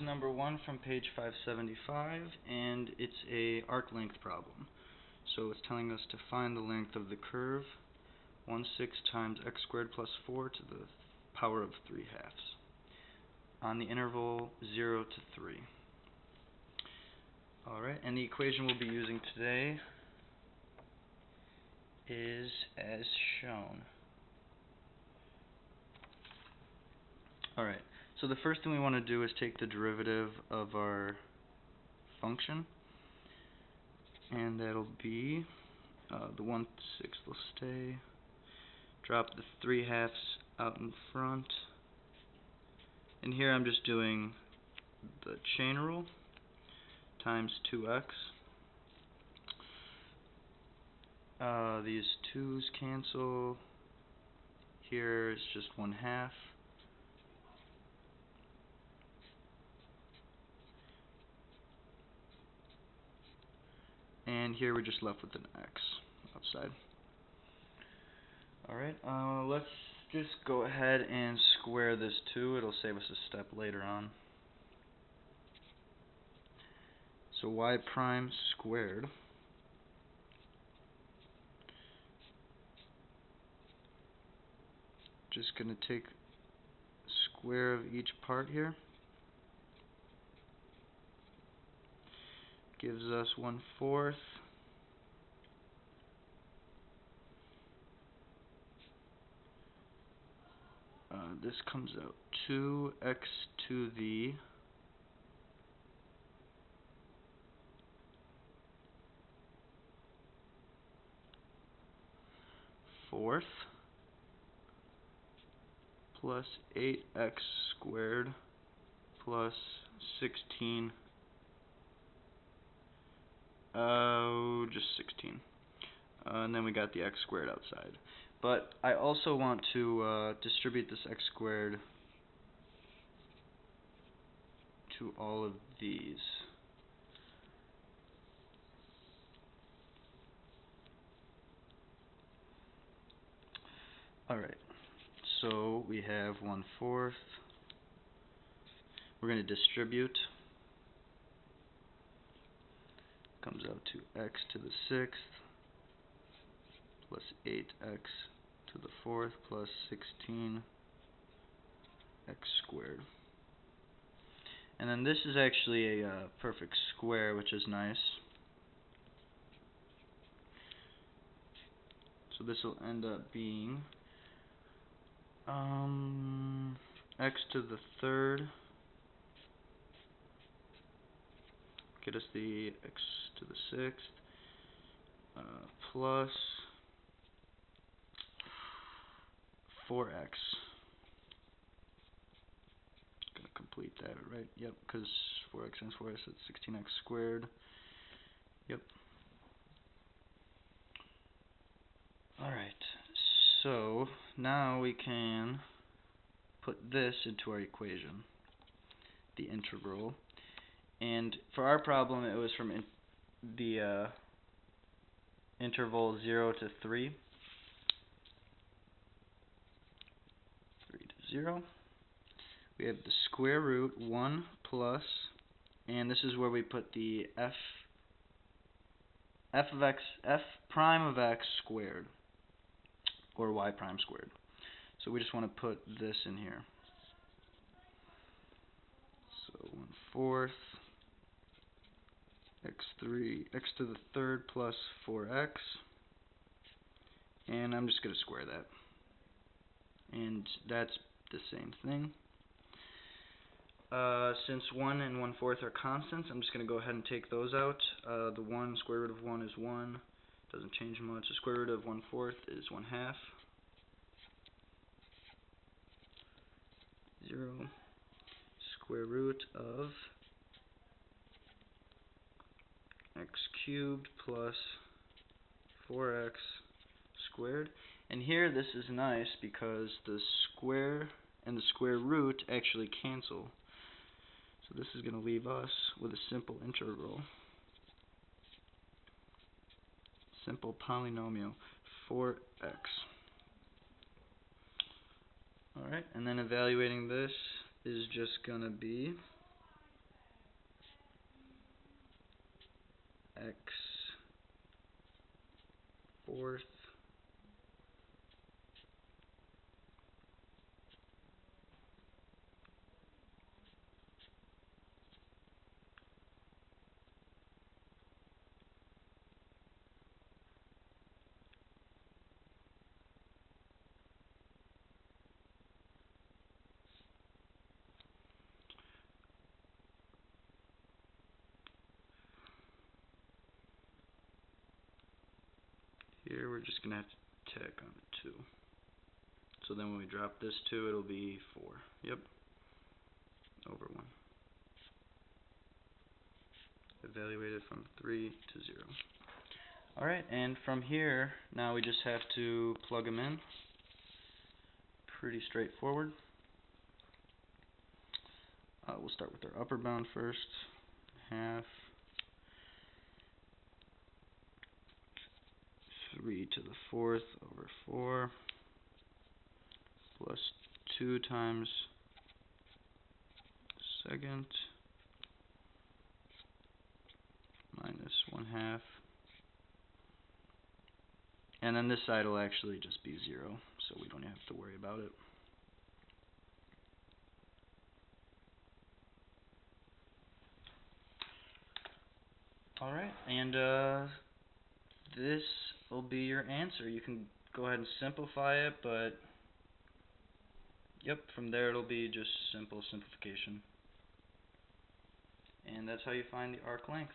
number 1 from page 575, and it's a arc length problem. So it's telling us to find the length of the curve 1/6 times x squared plus 4 to the power of 3/2 on the interval 0 to 3. Alright, and the equation we'll be using today is as shown. Alright, so the first thing we want to do is take the derivative of our function, and that'll be the 1/6 will stay, drop the 3/2 out in front, and here I'm just doing the chain rule times 2x. These 2's cancel, here is just 1/2. And here we're just left with an x outside. Alright, let's just go ahead and square this too. It'll save us a step later on. So y prime squared just going to take square of each part here. Gives us 1/4. This comes out 2x to the fourth plus 8x squared plus 16. Just 16. And then we got the x squared outside. But I also want to distribute this x squared to all of these. Alright, so we have 1/4. We're going to distribute. Comes out to x to the 6th plus 8x to the 4th plus 16 x squared. And then this is actually a perfect square, which is nice. So this will end up being x to the 3rd, get us the x to the 6th, plus 4x. Gonna complete that, right? Yep, because 4x times 4x, that's 16x squared. Yep. Alright, so now we can put this into our equation, the integral. And for our problem, it was from the interval 0 to 3. 3 to 0. We have the square root 1 plus, and this is where we put the f prime of x squared, or y prime squared. So we just want to put this in here. So 1/4 x to the 3rd plus 4x, and I'm just going to square that. And that's the same thing. Since 1 and 1/4 are constants, I'm just going to go ahead and take those out. The 1, square root of 1 is 1. Doesn't change much. The square root of 1/4 is 1/2. 0. Square root of x cubed plus 4x squared. And here this is nice because the square and the square root actually cancel. So this is going to leave us with a simple integral. Simple polynomial, 4x. Alright, and then evaluating this is just going to be x fourth here. We're just going to have to tack on a 2. So then when we drop this 2, it'll be 4. Yep. Over 1. Evaluated from 3 to 0. Alright, and from here, now we just have to plug them in. Pretty straightforward. We'll start with our upper bound first. Half 3 to the fourth over 4 plus 2 times second minus 1/2. And then this side will actually just be 0, so we don't have to worry about it. Alright, and this will be your answer. You can go ahead and simplify it, but yep, from there it'll be just simple simplification. And that's how you find the arc length.